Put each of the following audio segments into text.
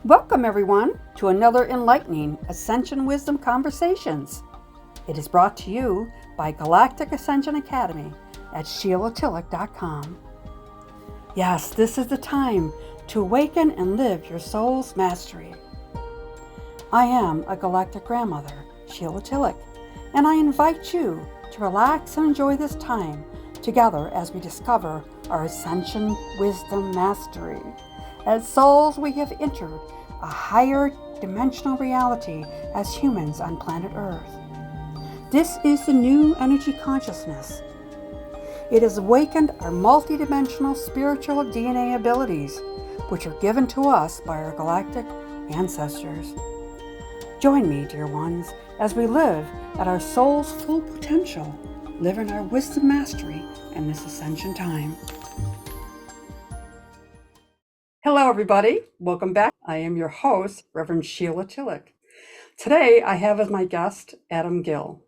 Welcome, everyone, to another enlightening Ascension Wisdom Conversations. It is brought to you by Galactic Ascension Academy at SheilaTillich.com. Yes, this is the time to awaken and live your soul's mastery. I am a Galactic grandmother, Sheila Tillich, and I invite you to relax and enjoy this time together as we discover our Ascension Wisdom Mastery. As souls, we have entered a higher dimensional reality as humans on planet Earth. This is the new energy consciousness. It has awakened our multidimensional spiritual DNA abilities, which are given to us by our galactic ancestors. Join me, dear ones, as we live at our soul's full potential, live in our wisdom mastery in this ascension time. Hello, everybody. Welcome back. I am your host, Reverend Sheila Tillich. Today, I have as my guest, Adam Gell.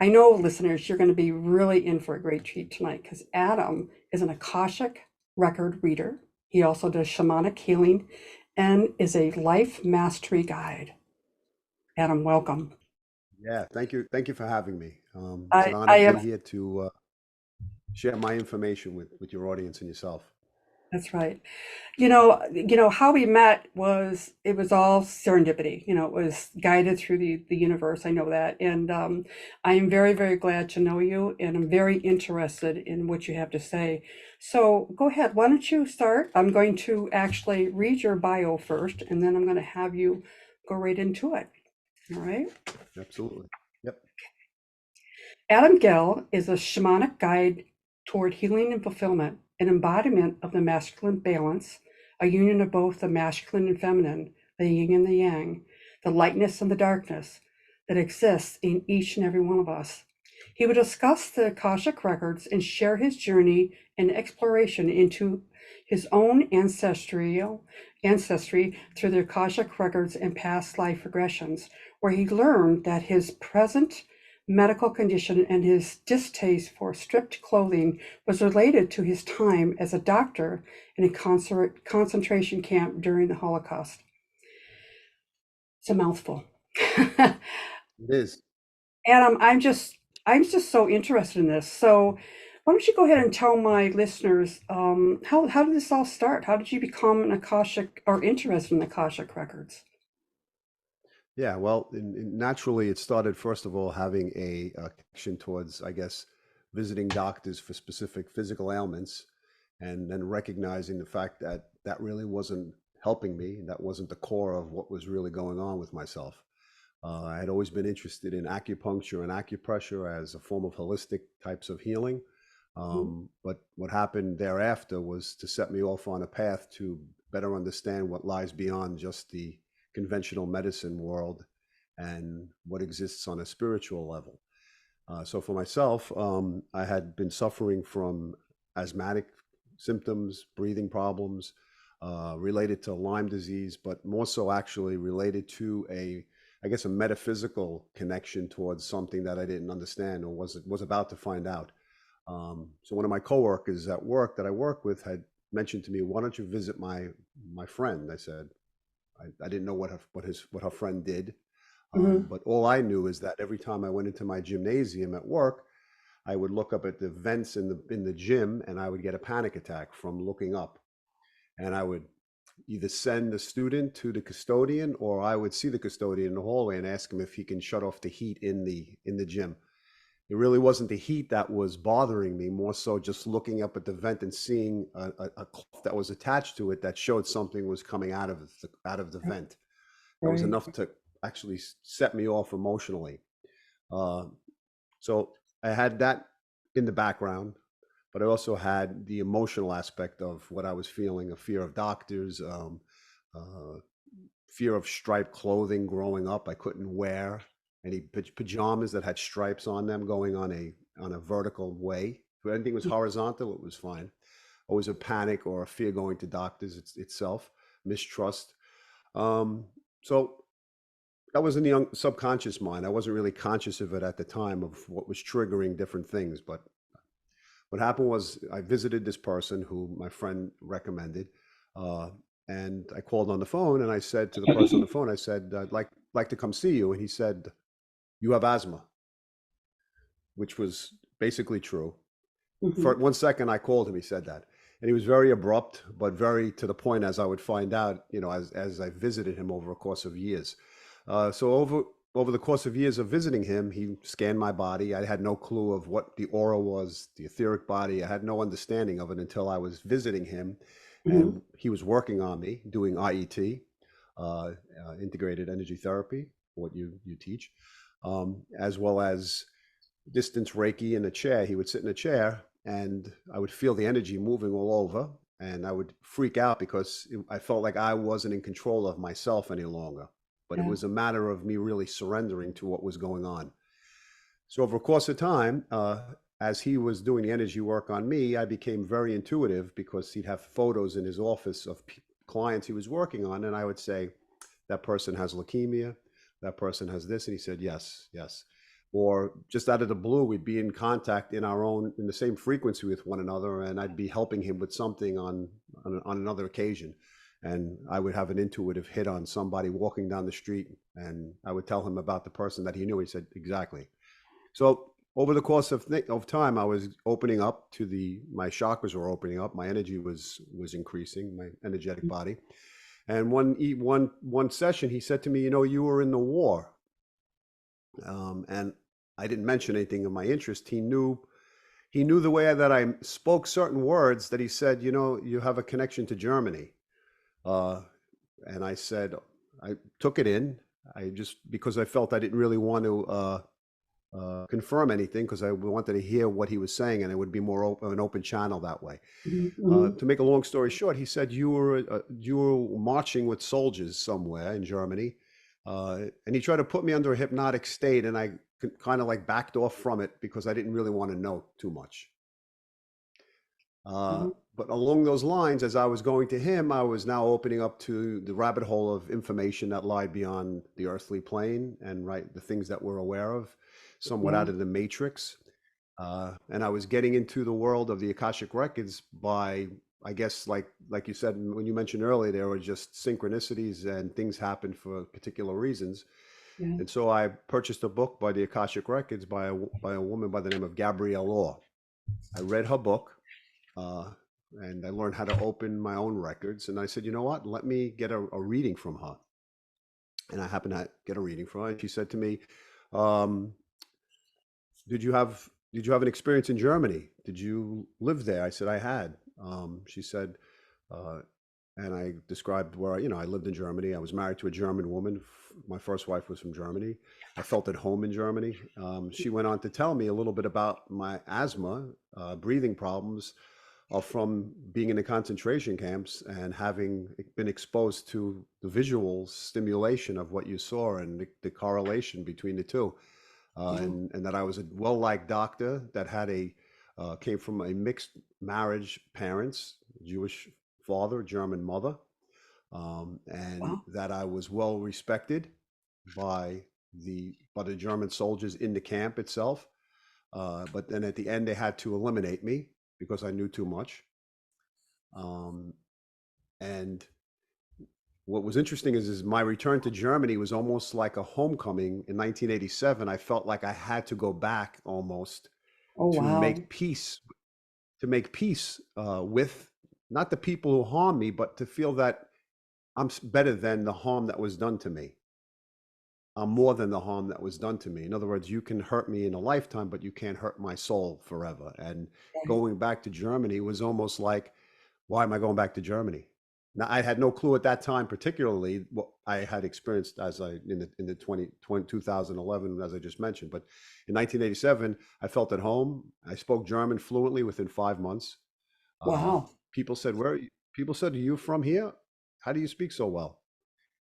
I know, listeners, you're going to be really in for a great treat tonight because Adam is an Akashic Record Reader. He also does Shamanic Healing and is a life mastery guide. Adam, welcome. Yeah, thank you. Thank you for having me. It's an I honor to am. be here to share my information with your audience and yourself. That's right. You know how we met was it was all serendipity. It was guided through the universe. I know that, and I am very very glad to know you, and I'm very interested in what you have to say. So go ahead. Why don't you start? I'm going to actually read your bio first, and then I'm going to have you go right into it. All right. Absolutely. Yep. Adam Gell is a shamanic guide toward healing and fulfillment, an embodiment of the masculine balance, a union of both the masculine and feminine, the yin and the yang, the lightness and the darkness that exists in each and every one of us. He will discuss the Akashic Records and share his journey and exploration into his own ancestry through the Akashic Records and past life regressions, where he learned that his present medical condition and his distaste for stripped clothing was related to his time as a doctor in a concentration camp during the Holocaust. It's a mouthful. It is. Adam, I'm just so interested in this. So why don't you go ahead and tell my listeners how did this all start? How did you become an Akashic or interested in Akashic records? Yeah. Well, naturally, it started first of all having a connection towards, I guess, visiting doctors for specific physical ailments, and then recognizing the fact that that really wasn't helping me. That wasn't the core of what was really going on with myself. I had always been interested in acupuncture and acupressure as a form of holistic types of healing. Mhm. But what happened thereafter was to set me off on a path to better understand what lies beyond just the conventional medicine world and what exists on a spiritual level. So for myself, I had been suffering from asthmatic symptoms, breathing problems related to Lyme disease, but more so actually related to I guess, a metaphysical connection towards something that I didn't understand or was about to find out. So one of my coworkers at work that I work with had mentioned to me, "Why don't you visit my friend?" I said, I didn't know what her friend did, Mhm. but all I knew is that every time I went into my gymnasium at work, I would look up at the vents in the gym, and I would get a panic attack from looking up, and I would either send the student to the custodian, or I would see the custodian in the hallway and ask him if he can shut off the heat in the gym. It really wasn't the heat that was bothering me, more so just looking up at the vent and seeing a cloth that was attached to it that showed something was coming out of the vent. That was Right. enough to actually set me off emotionally. Uh, so I had that in the background, but I also had the emotional aspect of what I was feeling, a fear of doctors, uh, fear of striped clothing growing up. I couldn't wear any pajamas that had stripes on them going on a vertical way. If anything was horizontal, it was fine. Always a panic or a fear going to doctors itself, mistrust. So that was in the subconscious mind. I wasn't really conscious of it at the time of what was triggering different things. But what happened was I visited this person who my friend recommended. And I called on the phone and I said to the person on the phone, I said, I'd like to come see you. And he said, you have asthma, which was basically true. For 1 second, I called him. He said that, and he was very abrupt, but very to the point, as I would find out, as I visited him over a course of years. So over the course of years of visiting him, he scanned my body. I had no clue of what the aura was, the etheric body. I had no understanding of it until I was visiting him, and he was working on me doing IET, integrated energy therapy, what you teach, as well as distance Reiki in a chair. He would sit in a chair and I would feel the energy moving all over, and I would freak out because I felt like I wasn't in control of myself any longer. But it was a matter of me really surrendering to what was going on. So over a course of time, as he was doing the energy work on me, I became very intuitive because he'd have photos in his office of clients he was working on. And I would say, that person has leukemia, that person has this. And he said, yes, yes. Or just out of the blue, we'd be in contact in the same frequency with one another, and I'd be helping him with something on another occasion. And I would have an intuitive hit on somebody walking down the street, and I would tell him about the person that he knew. He said, exactly. So over the course of time, I was opening up to my chakras were opening up. My energy was increasing, my energetic body. And one session, he said to me, you were in the war. And I didn't mention anything of my interest. He knew the way that I spoke certain words that he said, you have a connection to Germany. And I said, I took it in. Because I felt I didn't really want to confirm anything, because I wanted to hear what he was saying, and it would be more an open channel that way. To make a long story short, he said, you were marching with soldiers somewhere in Germany. And he tried to put me under a hypnotic state, and I kind of like backed off from it because I didn't really want to know too much. But along those lines, as I was going to him, I was now opening up to the rabbit hole of information that lied beyond the earthly plane, and the things that we're aware of, somewhat out of the matrix. And I was getting into the world of the Akashic Records by, I guess, like you said, when you mentioned earlier, there were just synchronicities and things happened for particular reasons. And so I purchased a book by the Akashic Records by a woman by the name of Gabrielle Law. I read her book, and I learned how to open my own records. And I said, you know what, let me get a reading from her. And I happened to get a reading from her. And she said to me, did you have an experience in Germany? Did you live there? I said, I had. She said, and I described where, I lived in Germany. I was married to a German woman. My first wife was from Germany. I felt at home in Germany. She went on to tell me a little bit about my asthma, breathing problems, from being in the concentration camps and having been exposed to the visual stimulation of what you saw and the correlation between the two. And that I was a well-liked doctor that had came from a mixed marriage parents, Jewish father, German mother, and that I was well respected by the German soldiers in the camp itself. But then at the end, they had to eliminate me because I knew too much. And what was interesting is my return to Germany was almost like a homecoming. In 1987, I felt like I had to go back almost make peace, with not the people who harmed me, but to feel that I'm better than the harm that was done to me. I'm more than the harm that was done to me. In other words, you can hurt me in a lifetime, but you can't hurt my soul forever. And going back to Germany was almost like, why am I going back to Germany? Now, I had no clue at that time, particularly what I had experienced in the 2011, as I just mentioned. But in 1987, I felt at home. I spoke German fluently within 5 months. People said, "Are you from here? How do you speak so well?"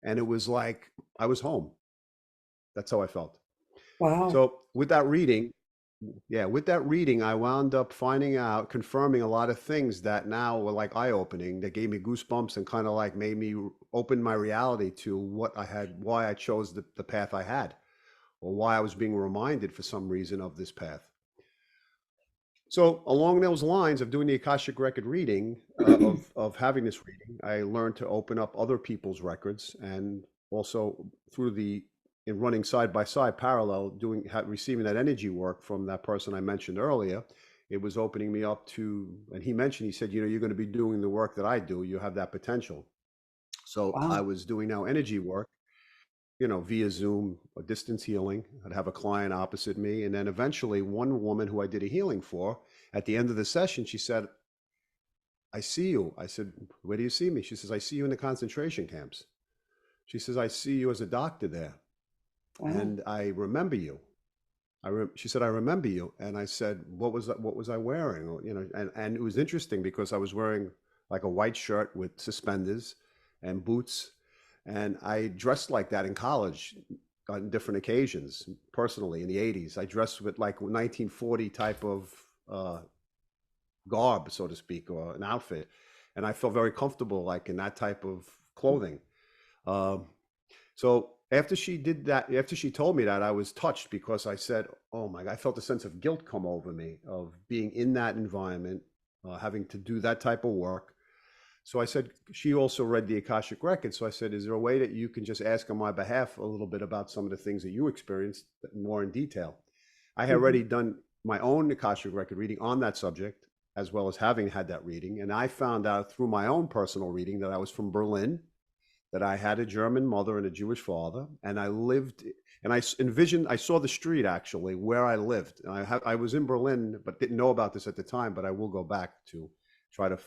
And it was like I was home. That's how I felt. So with that reading, I wound up confirming a lot of things that now were like eye-opening, that gave me goosebumps and kind of like made me open my reality to why I chose the path I had, or why I was being reminded for some reason of this path. So along those lines of doing the Akashic record reading, of having this reading, I learned to open up other people's records, and also through the in running side by side parallel, receiving that energy work from that person I mentioned earlier. It was opening me up to, and he said, you know, you're going to be doing the work that I do. You have that potential. So I Wow. was doing now energy work, you know, via Zoom or distance healing. I'd have a client opposite me. And then eventually, one woman who I did a healing for, at the end of the session, she said, I see you. I said, where do you see me? She says, I see you in the concentration camps. She says, I see you as a doctor there. Wow. And I remember you. She said, I remember you. And I said, what was I wearing? Or, you know, and it was interesting because I was wearing like a white shirt with suspenders and boots. And I dressed like that in college on different occasions. Personally, in the 80s, I dressed with like 1940 type of garb, so to speak, or an outfit. And I felt very comfortable like in that type of clothing. Um, so after she did that, after she told me that, I was touched because I said, "Oh my God!" I felt a sense of guilt come over me of being in that environment, having to do that type of work. So I said, she also read the Akashic Records. So I said, "Is there a way that you can just ask on my behalf a little bit about some of the things that you experienced more in detail?" I had Mhm. already done my own Akashic Record reading on that subject, as well as having had that reading, and I found out through my own personal reading that I was from Berlin, that I had a German mother and a Jewish father, and I lived, and I saw the street actually where I lived. And I was in Berlin, but didn't know about this at the time, but I will go back to try to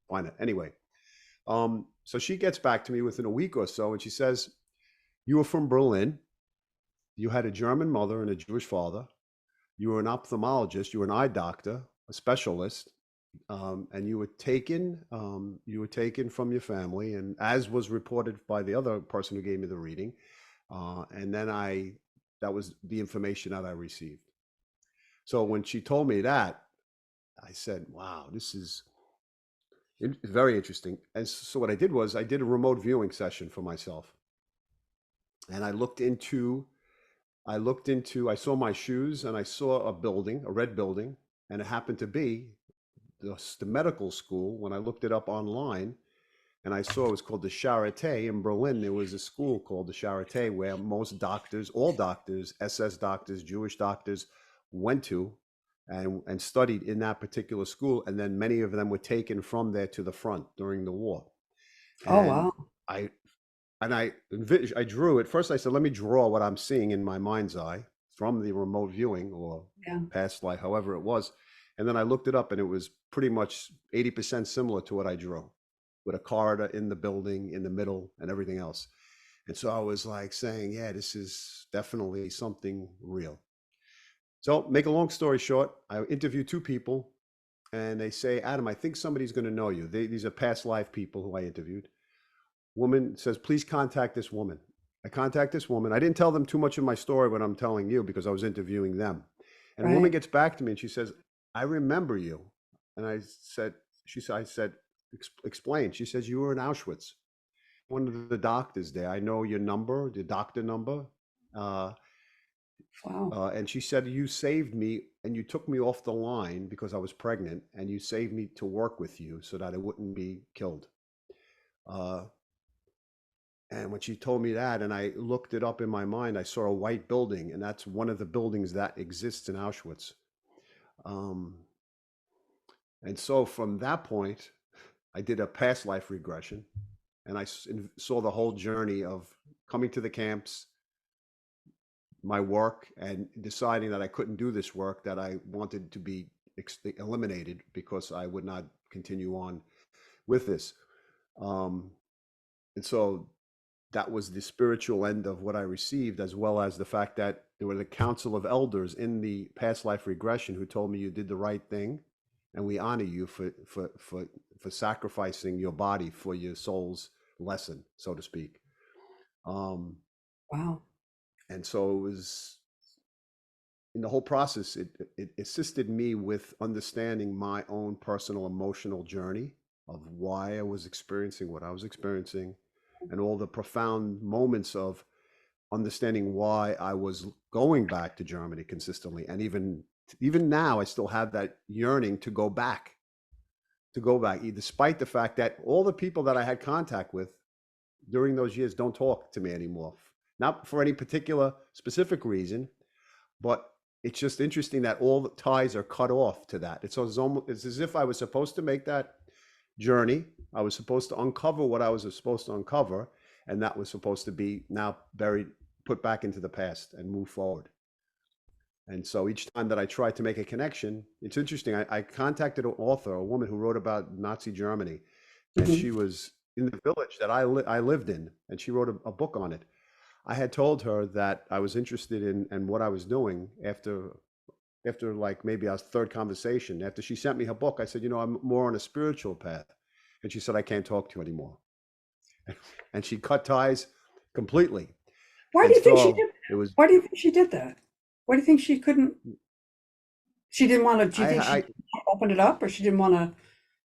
find it. Anyway, so she gets back to me within a week or so, and she says, you were from Berlin, you had a German mother and a Jewish father, you were an ophthalmologist, you were an eye doctor, a specialist, and you were taken from your family, and as was reported by the other person who gave me the reading, and then that was the information that I received. So when she told me that, I said, "Wow, this is very interesting." And so what I did was I did a remote viewing session for myself, and I saw my shoes, and I saw a building, a red building, and it happened to be the medical school. When I looked it up online, and I saw it was called the Charité in Berlin. There was a school called the Charité where most doctors, all doctors, SS doctors, Jewish doctors, went to and studied in that particular school. And then many of them were taken from there to the front during the war. Oh, And wow. I I drew it first. I said, let me draw what I'm seeing in my mind's eye from the remote viewing or Yeah. past life, however it was. And then I looked it up, and it was pretty much 80% similar to what I drew, with a corridor in the building, in the middle, and everything else. And so I was like saying, yeah, this is definitely something real. So, make a long story short, I interviewed two people, and they say, Adam, I think somebody's going to know you. These are past life people who I interviewed. Woman says, please contact this woman. I contact this woman. I didn't tell them too much of my story when I'm telling you because I was interviewing them. And the woman Right. gets back to me and she says, I remember you. And I said, explain. She says, you were in Auschwitz. One of the doctors there, I know your number, the doctor number. Uh, Wow. and she said, you saved me and you took me off the line because I was pregnant, and you saved me to work with you so that I wouldn't be killed. Uh, And when she told me that, and I looked it up in my mind, I saw a white building, and that's one of the buildings that exists in Auschwitz. Um, and so from that point, I did a past life regression, and saw the whole journey of coming to the camps, my work, and deciding that I couldn't do this work, that I wanted to be eliminated because I would not continue on with this. Um, and so that was the spiritual end of what I received, as well as the fact that there was a council of elders in the past life regression who told me you did the right thing, and we honor you for sacrificing your body for your soul's lesson, so to speak. Um, Wow. and so it was in the whole process. It assisted me with understanding my own personal emotional journey of why I was experiencing what I was experiencing, and all the profound moments of understanding why I was going back to Germany consistently, and even even now, I still have that yearning to go back, despite the fact that all the people that I had contact with during those years don't talk to me anymore. Not for any particular specific reason, but it's just interesting that all the ties are cut off to that. It's as if I was supposed to make that journey. I was supposed to uncover what I was supposed to uncover, and that was supposed to be now buried, put back into the past and move forward. And so each time that I tried to make a connection, it's interesting. I contacted an author, a woman who wrote about Nazi Germany, and she was in the village that I lived in, and she wrote a book on it. I had told her that I was interested in what I was doing after like maybe our third conversation. After she sent me her book, I said, I'm more on a spiritual path. And she said, I can't talk to you anymore. And she cut ties completely. Why do you think she did that? Why do you think she did that? Why do you think she couldn't? She didn't want to. Do you think she opened it up, or she didn't want to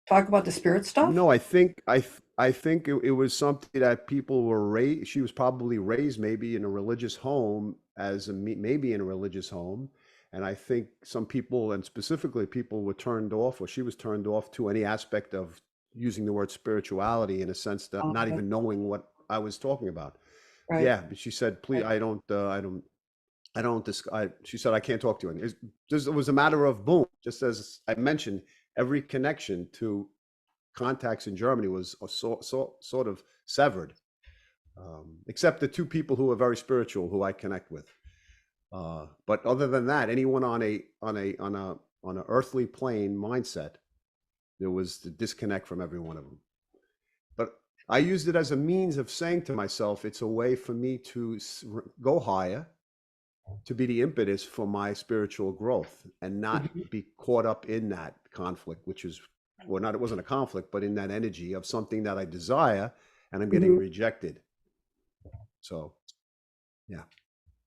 talk about the spirit stuff? No, I think it was something that people were raised. She was probably raised maybe in a religious home, maybe in a religious home, and I think some people, and specifically people, were turned off, or she was turned off to any aspect of using the word spirituality in a sense that not even knowing what I was talking about. Right. Yeah, but she said, "Please, she said, I can't talk to you." It was a matter of boom. Just as I mentioned, every connection to contacts in Germany was sort of severed, except the two people who are very spiritual, who I connect with. But other than that, anyone on an earthly plane mindset, there was the disconnect from every one of them. But I used it as a means of saying to myself, it's a way for me to go higher, to be the impetus for my spiritual growth, and not be caught up in that conflict, which is, well, it wasn't a conflict, but in that energy of something that I desire and I'm getting rejected. So, yeah.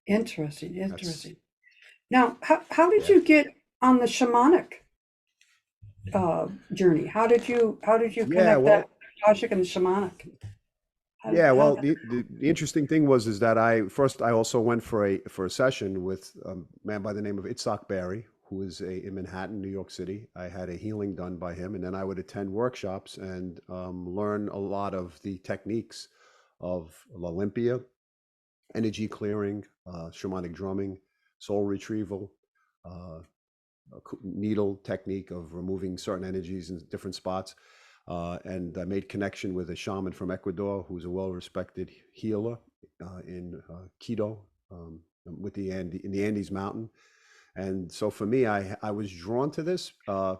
Interesting. Now, how did you get on the shamanic journey? How did you connect that Akashic and the shamanic? The interesting thing is that I also went for a session with a man by the name of Itzhak Barry, who is in Manhattan, New York City. I had a healing done by him, and then I would attend workshops and learn a lot of the techniques of Olympia, energy clearing, shamanic drumming, soul retrieval, needle technique of removing certain energies in different spots. And I made connection with a shaman from Ecuador who's a well-respected healer in Quito, in the Andes Mountain. And so for me, I was drawn to this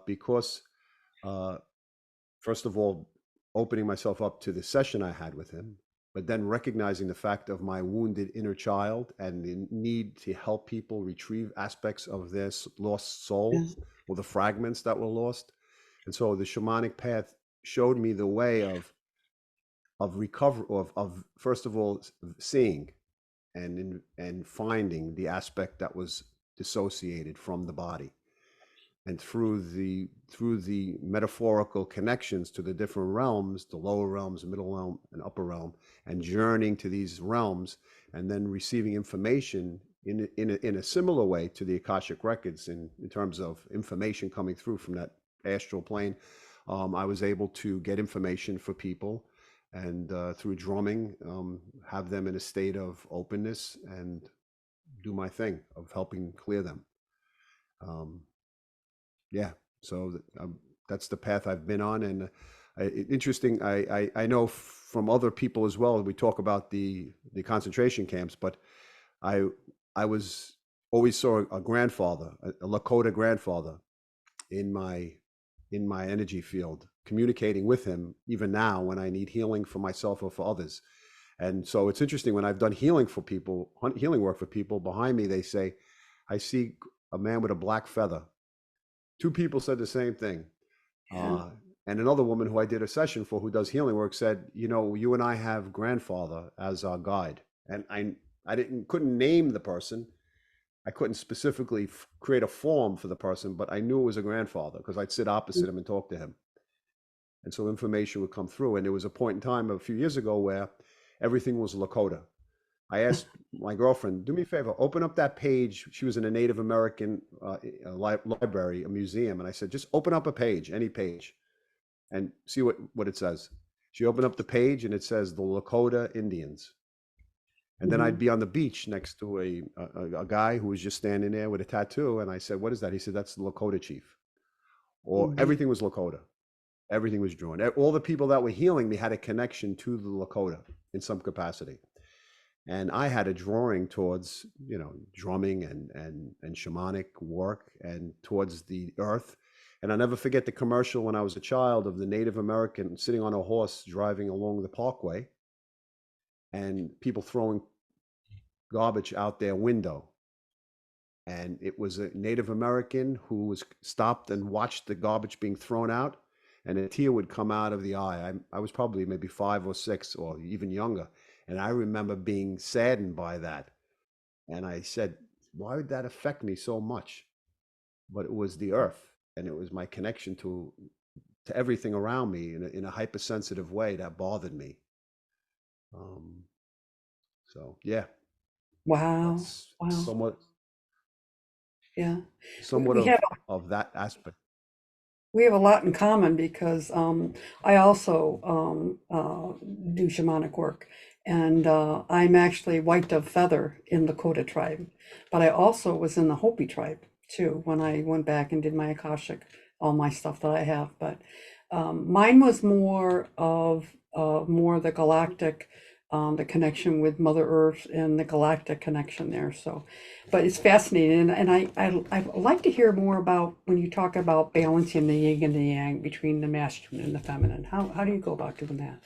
because, first of all, opening myself up to the session I had with him, but then recognizing the fact of my wounded inner child and the need to help people retrieve aspects of their lost soul or the fragments that were lost. And so the shamanic path showed me the way of recovery, of first of all seeing and finding the aspect that was dissociated from the body, and through the metaphorical connections to the different realms, the lower realms, middle realm, and upper realm, and journeying to these realms, and then receiving information in a similar way to the Akashic Records in terms of information coming through from that astral plane. I was able to get information for people, and through drumming, have them in a state of openness and do my thing of helping clear them. So that's the path I've been on. And interesting, I know from other people as well, we talk about the concentration camps, but I always saw a grandfather, a Lakota grandfather in my energy field, communicating with him even now when I need healing for myself or for others. And so it's interesting, when I've done healing work for people, behind me, they say, I see a man with a black feather. Two people said the same thing. And another woman who I did a session for, who does healing work, said, you and I have grandfather as our guide. And I couldn't name the person. I couldn't specifically create a form for the person, but I knew it was a grandfather because I'd sit opposite him and talk to him. And so information would come through. And there was a point in time a few years ago where everything was Lakota. I asked my girlfriend, do me a favor, open up that page. She was in a Native American library, a museum. And I said, just open up a page, any page, and see what it says. She opened up the page and it says the Lakota Indians. And then I'd be on the beach next to a guy who was just standing there with a tattoo. And I said, what is that? He said, that's the Lakota chief. Or everything was Lakota. Everything was drawn. All the people that were healing me had a connection to the Lakota in some capacity. And I had a drawing towards, drumming and shamanic work and towards the earth. And I'll never forget the commercial when I was a child of the Native American sitting on a horse driving along the parkway and people throwing garbage out their window. And it was a Native American who was stopped and watched the garbage being thrown out, and a tear would come out of the eye. I was probably maybe 5 or 6 or even younger. And I remember being saddened by that. And I said, why would that affect me so much? But it was the earth, and it was my connection to everything around me in a hypersensitive way that bothered me. So yeah. Wow. That's Wow. somewhat Yeah. somewhat We have of that aspect. We have a lot in common because I also do shamanic work, and I'm actually White Dove Feather in the Lakota tribe, but I also was in the Hopi tribe too when I went back and did my Akashic, all my stuff that I have. But mine was more of the galactic, the connection with Mother Earth and the galactic connection there. So, but it's fascinating, and I'd like to hear more about when you talk about balancing the yin and the yang between the masculine and the feminine. How do you go about doing that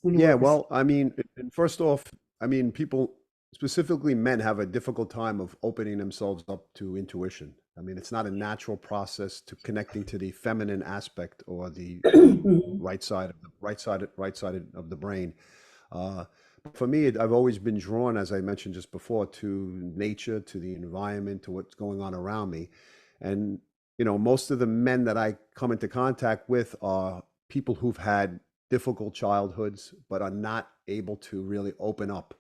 when you Yeah, work with? well, I mean, first off, I mean, people, specifically men, have a difficult time of opening themselves up to intuition. I mean, it's not a natural process to connecting to the feminine aspect or the Mhm. right side of the brain. Uh, for me, I've always been drawn, as I mentioned just before, to nature, to the environment, to what's going on around me. And, most of the men that I come into contact with are people who've had difficult childhoods, but are not able to really open up.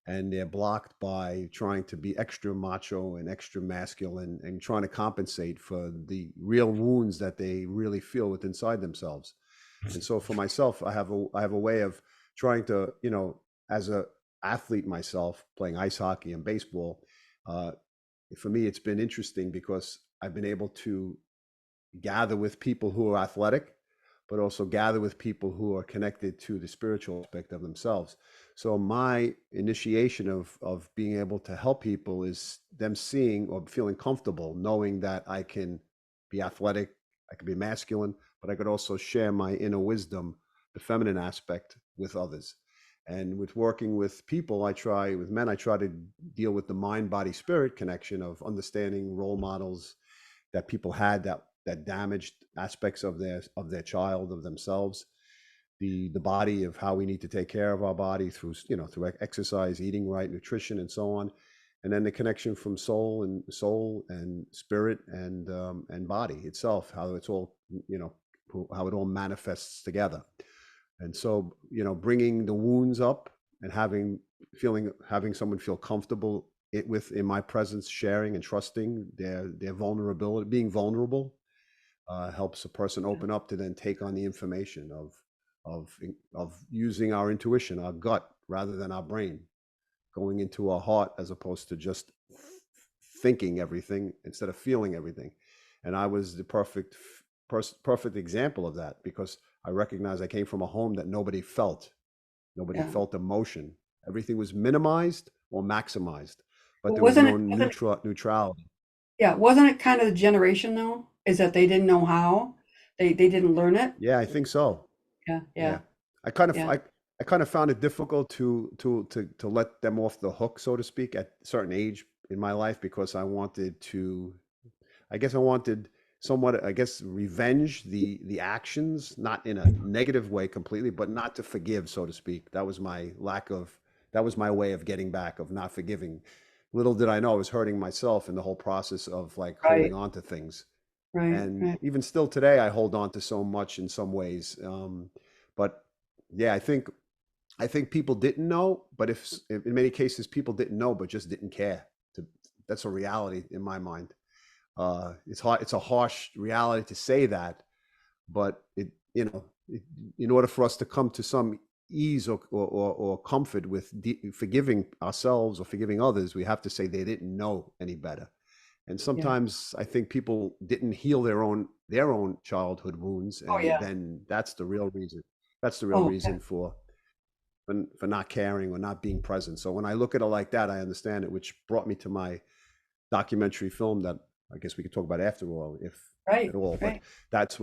And they're blocked by trying to be extra macho and extra masculine and trying to compensate for the real wounds that they really feel within inside themselves. And so for myself, I have a way of trying to, as a athlete myself, playing ice hockey and baseball. Uh, for me, it's been interesting because I've been able to gather with people who are athletic, but also gather with people who are connected to the spiritual aspect of themselves. So my initiation of being able to help people is them seeing or feeling comfortable, knowing that I can be athletic, I can be masculine, but I could also share my inner wisdom, the feminine aspect, with others. And with working with people, with men, I try to deal with the mind, body, spirit connection of understanding role models that people had that damaged aspects of their child, of themselves, the body, of how we need to take care of our body through through exercise, eating right, nutrition, and so on. And then the connection from soul and spirit and body itself, how it's all, how it all manifests together. And so, bringing the wounds up and having someone feel comfortable in my presence, sharing and trusting their vulnerability, being vulnerable, helps a person open up to then take on the information of of using our intuition, our gut, rather than our brain, going into our heart as opposed to just thinking everything instead of feeling everything. And I was the perfect example of that because I recognized I came from a home that nobody felt. Nobody Yeah. felt emotion. Everything was minimized or maximized, but Well, there was wasn't no it? neutrality. Yeah. Wasn't it kind of the generation though? Is that they didn't know how? They didn't learn it. Yeah, I think so. Yeah. Yeah, Yeah. I kind of Yeah. I kind of found it difficult to let them off the hook, so to speak, at a certain age in my life because I guess I wanted somewhat, I guess, revenge the actions, not in a negative way completely, but not to forgive, so to speak. That was my way of getting back, of not forgiving. Little did I know I was hurting myself in the whole process of like Right. holding on to things. Right. And Right. even still today, I hold on to so much in some ways. But yeah, I think people didn't know, but if in many cases people didn't know, but just didn't care. That's a reality in my mind. It's hard. It's a harsh reality to say that, but in order for us to come to some ease or comfort with forgiving ourselves or forgiving others, we have to say they didn't know any better. And Yeah. sometimes I think people didn't heal their own childhood wounds, Oh and yeah. then that's the real reason. That's the real Oh, reason for not caring or not being present. So when I look at it like that, I understand it, which brought me to my documentary film that I guess we could talk about after all, if right, at all. But right. that's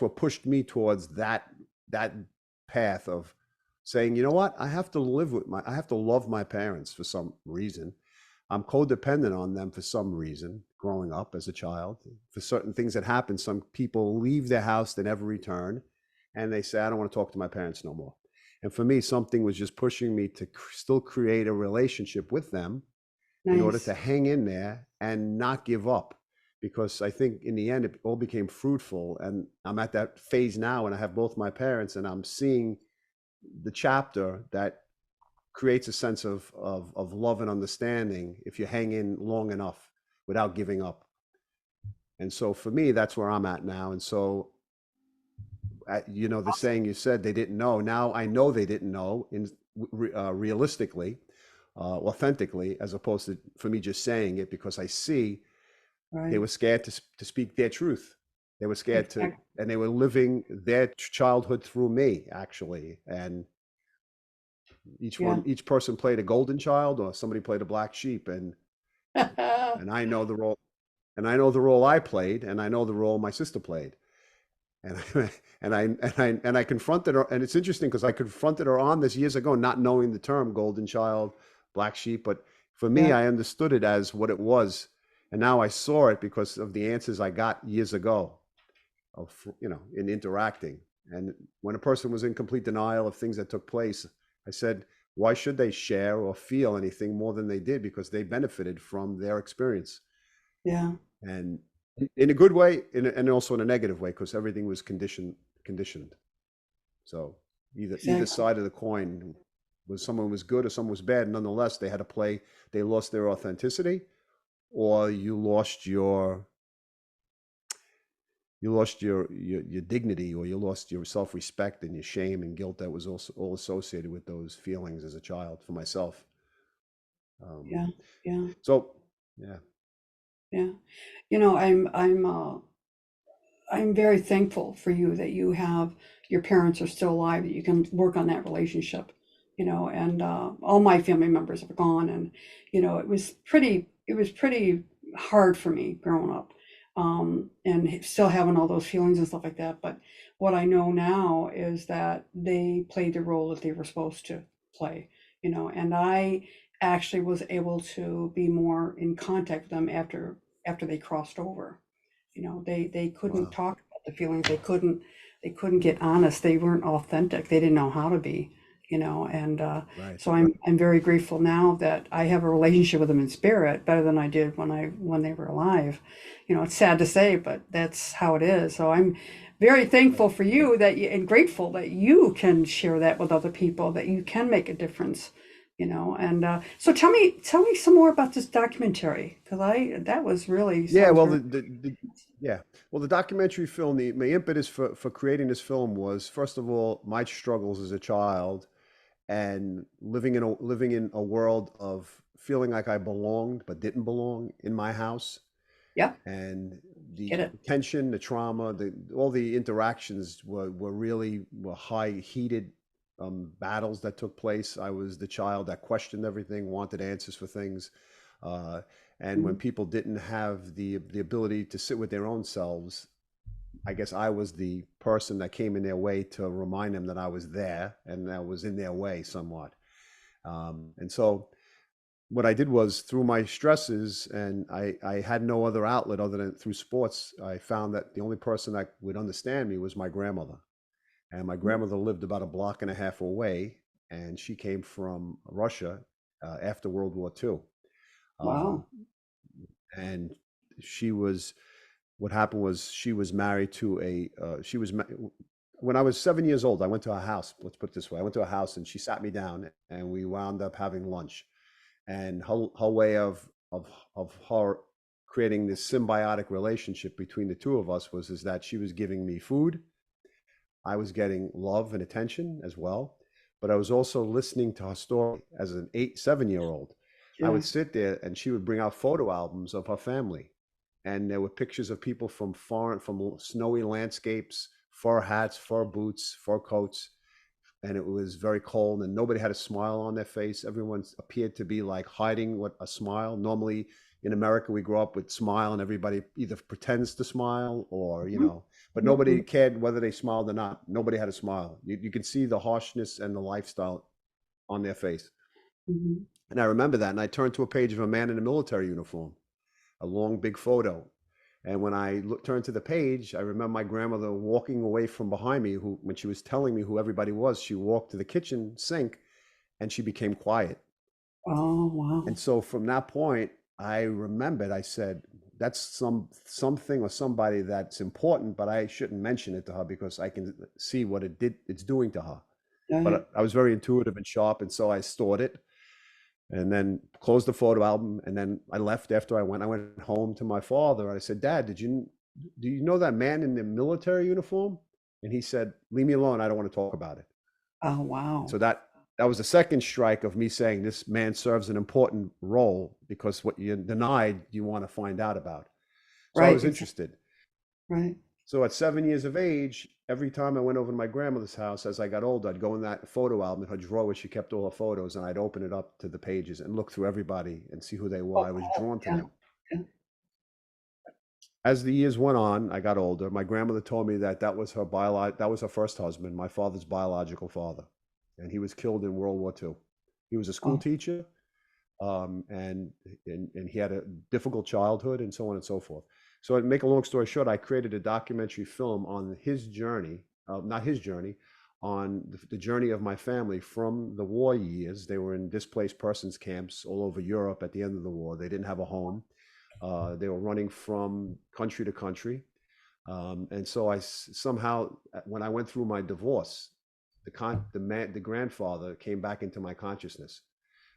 what pushed me towards that path of saying, you know what, I have to I have to love my parents for some reason. I'm codependent on them for some reason. Growing up as a child, for certain things that happen, some people leave their house, they never return, and they say, I don't want to talk to my parents no more. And for me, something was just pushing me to still create a relationship with them in order Nice. to hang in there and not give up. Because I think in the end, it all became fruitful. And I'm at that phase now, and I have both my parents, and I'm seeing the chapter that creates a sense of love and understanding if you hang in long enough without giving up. And so for me, that's where I'm at now. And so, the Awesome. saying you said they didn't know. Now I know they didn't know realistically, authentically, as opposed to for me just saying it because I see they Right. were scared to speak their truth. They were scared to, Exactly. and they were living their childhood through me, actually. And Yeah. each person played a golden child, or somebody played a black sheep, and I know the role, and I know the role I played, and I know the role my sister played. And I confronted her, and it's interesting because I confronted her on this years ago, not knowing the term golden child, black sheep. But for me, Yeah. I understood it as what it was, and now I saw it because of the answers I got years ago of in interacting. And when a person was in complete denial of things that took place, I said, why should they share or feel anything more than they did? Because they benefited from their experience, Yeah. and in a good way, and also in a negative way, because everything was conditioned. So either Exactly. side of the coin was someone was good or someone was bad. Nonetheless, they had to play. They lost their authenticity, or you lost your dignity, or you lost your self-respect and your shame and guilt that was also all associated with those feelings as a child for myself. Um, Yeah. Yeah. so yeah, Yeah. I'm very thankful for you that you have your parents are still alive, that you can work on that relationship, and all my family members have gone, and it was pretty hard for me growing up, and still having all those feelings and stuff like that. But what I know now is that they played the role that they were supposed to play, and I actually was able to be more in contact with them after they crossed over. They couldn't wow, talk about the feelings. They couldn't get honest. They weren't authentic. They didn't know how to be, and right, so I'm very grateful now that I have a relationship with them in spirit better than I did when they were alive. It's sad to say, but that's how it is. So I'm very right. thankful for you and grateful that you can share that with other people, that you can make a difference. And so tell me some more about this documentary, because I that was really Yeah, sounds well, very. yeah, well, the documentary film, my impetus for creating this film was, first of all, my struggles as a child and living in a world of feeling like I belonged but didn't belong in my house, Yep. and the Get it. tension, the trauma, all the interactions were high heated battles that took place. I was the child that questioned everything, wanted answers for things, uh, and when Mhm. people didn't have the ability to sit with their own selves, I guess I was the person that came in their way to remind them that I was there and that was in their way somewhat. And so what I did was, through my stresses, and I had no other outlet other than through sports, I found that the only person that would understand me was my grandmother. And my grandmother lived about a block and a half away, and she came from Russia after World War II. Um, Wow. and she was, what happened was she was married to when I was 7 years old, I went to a house. Let's put it this way: I went to a house, and she sat me down, and we wound up having lunch. And her way of her creating this symbiotic relationship between the two of us was is that she was giving me food, I was getting love and attention as well, but I was also listening to her story as an 7-year-old. I would Yes. sit there, and she would bring out photo albums of her family, and there were pictures of people from from snowy landscapes, fur hats, fur boots, fur coats, and it was very cold, and nobody had a smile on their face. Everyone appeared to be like hiding what a smile. Normally in America, we grow up with smile, and everybody either pretends to smile or, Mhm. but Mhm. nobody cared whether they smiled or not. Nobody had a smile. You could see the harshness and the lifestyle on their face. Mhm. And I remember that. And I turned to a page of a man in a military uniform, a long, big photo. And when I turned to the page, I remember my grandmother walking away from behind me, who, when she was telling me who everybody was, she walked to the kitchen sink and she became quiet. Oh, wow. And so from that point, I remembered, I said, that's something or somebody that's important, but I shouldn't mention it to her because I can see what it's doing to her. Right. But I was very intuitive and sharp, and so I stored it and then closed the photo album. And then I left after I went home to my father. I said, Dad, do you know that man in the military uniform? And he said, leave me alone. I don't want to talk about it. Oh, And wow. so that was the second strike of me saying this man serves an important role because what you denied, you want to find out about. So I Right. was interested. Right. So at 7 years of age, every time I went over to my grandmother's house as I got older, I'd go in that photo album in her drawer. She kept all her photos, and I'd open it up to the pages and look through everybody and see who they were. Oh, I was wow. drawn to Yeah. them. Yeah. As the years went on, I got older. My grandmother told me that was that was her first husband, my father's biological father, and he was killed in World War II. He was a school Oh, teacher, and he had a difficult childhood, and so on and so forth. So, to make a long story short, I created a documentary film on his journey, not his journey, on the journey of my family from the war years. They were in displaced persons camps all over Europe at the end of the war. They didn't have a home. They were running from country to country. And so somehow, when I went through my divorce, the grandfather came back into my consciousness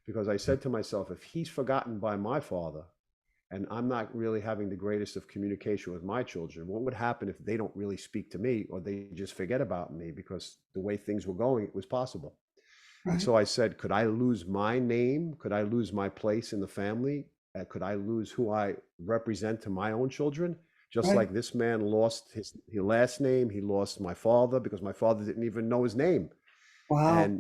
because I said to myself, if he's forgotten by my father and I'm not really having the greatest of communication with my children, what would happen if they don't really speak to me or they just forget about me? Because the way things were going, it was possible. And right. so I said, could I lose my name? Could I lose my place in the family? Could I lose who I represent to my own children? Just Right. like this man lost his last name, he lost my father because my father didn't even know his name. Wow.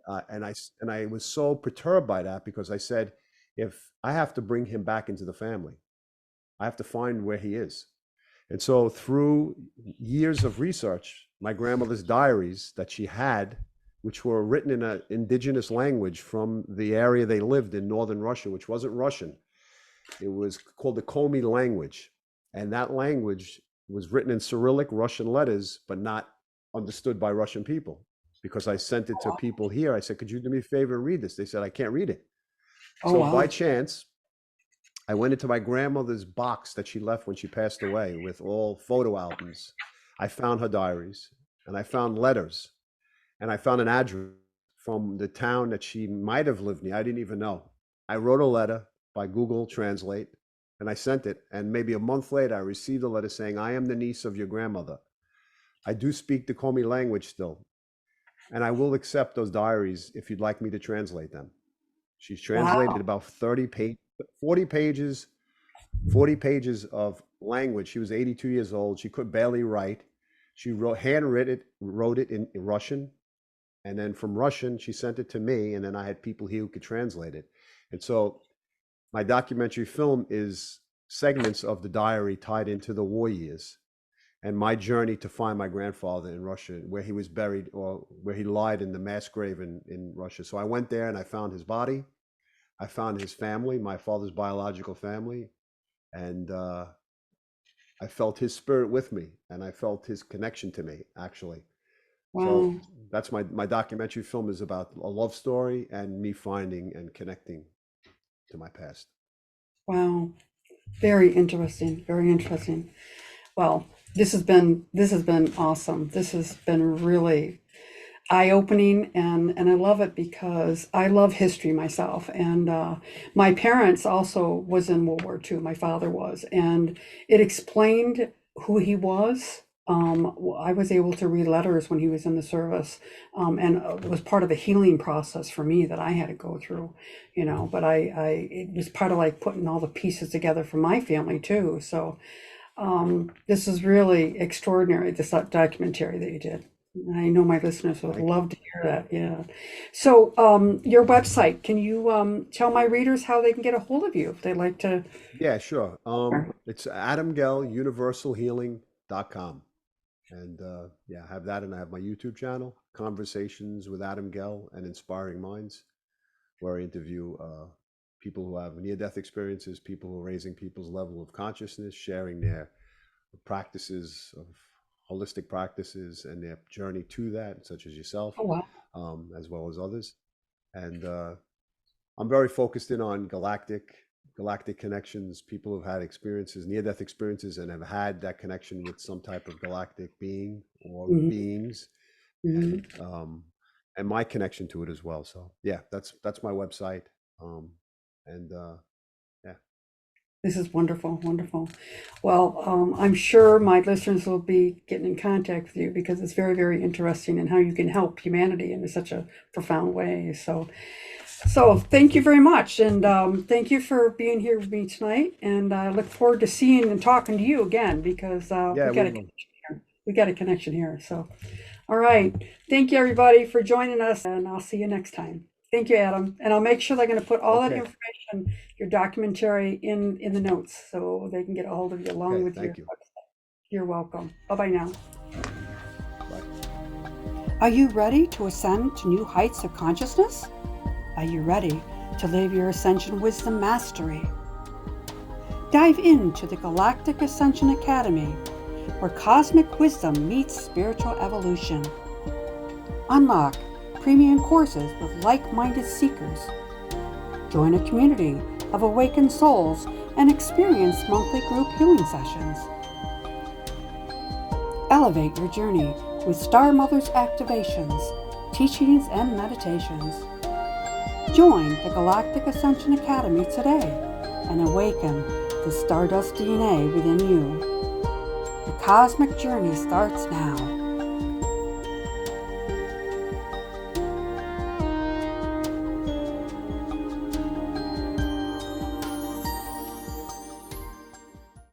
And I was so perturbed by that because I said, if I have to bring him back into the family, I have to find where he is. And so through years of research, my grandmother's diaries that she had, which were written in an indigenous language from the area they lived in, northern Russia, which wasn't Russian. It was called the Komi language. And that language was written in Cyrillic Russian letters, but not understood by Russian people. Because I sent it to people here. I said, could you do me a favor and read this? They said, I can't read it. Oh, So by wow. chance, I went into my grandmother's box that she left when she passed away with all photo albums. I found her diaries and I found letters and I found an address from the town that she might have lived near. I didn't even know. I wrote a letter by Google Translate and I sent it. And maybe a month later, I received a letter saying, I am the niece of your grandmother. I do speak the Komi language still, and I will accept those diaries if you'd like me to translate them. She's translated Wow. about 40 pages 40 pages of language. She was 82 years old. She could barely write. She wrote it in Russian. And then from Russian, she sent it to me. And then I had people here who could translate it. And so my documentary film is segments of the diary tied into the war years and my journey to find my grandfather in Russia, where he was buried or where he lied in the mass grave in Russia. So I went there and I found his body. I found his family, my father's biological family. And I felt his spirit with me and I felt his connection to me, actually. So Wow. that's my documentary film is about a love story and me finding and connecting to my past. Wow. Very interesting. Very interesting. Well, This has been awesome. This has been really eye-opening, and I love it because I love history myself, and my parents also was in World War II. My father was, and it explained who he was. I was able to read letters when he was in the service, and it was part of the healing process for me that I had to go through, but it was part of like putting all the pieces together for my family too. So this is really extraordinary, this documentary that you did. I know my listeners would Thank you. love to hear that. Yeah. So, your website, can you tell my readers how they can get a hold of you if they'd like to? Yeah, sure. It's Adam Gell, universalhealing.com. And yeah, I have that, and I have my YouTube channel, Conversations with Adam Gell and Inspiring Minds, where I interview people who have near-death experiences, people who are raising people's level of consciousness, sharing their practices of holistic practices and their journey to that, such as yourself, Oh, wow. as well as others. And I'm very focused in on galactic connections, people who've had experiences, near-death experiences, and have had that connection with some type of galactic being or Hmm. beings, Hmm. and my connection to it as well. So yeah, that's my website, and yeah. This is wonderful, wonderful. Well, I'm sure my listeners will be getting in contact with you because it's very, very interesting in how you can help humanity in such a profound way. So thank you very much, and thank you for being here with me tonight. And I look forward to seeing and talking to you again because Yeah, we we got a will. connection here. We got a connection here. So, all right. Thank you, everybody, for joining us, and I'll see you next time. Thank you, Adam. And I'll make sure they're going to put all that Okay. information, your documentary, in the notes so they can get a hold of you along Okay. with your Thank you. website. You're welcome. Bye-bye now. Bye. Are you ready to ascend to new heights of consciousness? Are you ready to live your Ascension Wisdom Mastery? Dive into the Galactic Ascension Academy, where cosmic wisdom meets spiritual evolution. Unlock premium courses with like-minded seekers. Join a community of awakened souls and experience monthly group healing sessions. Elevate your journey with Star Mother's activations, teachings, and meditations. Join the Galactic Ascension Academy today and awaken the Stardust DNA within you. The cosmic journey starts now.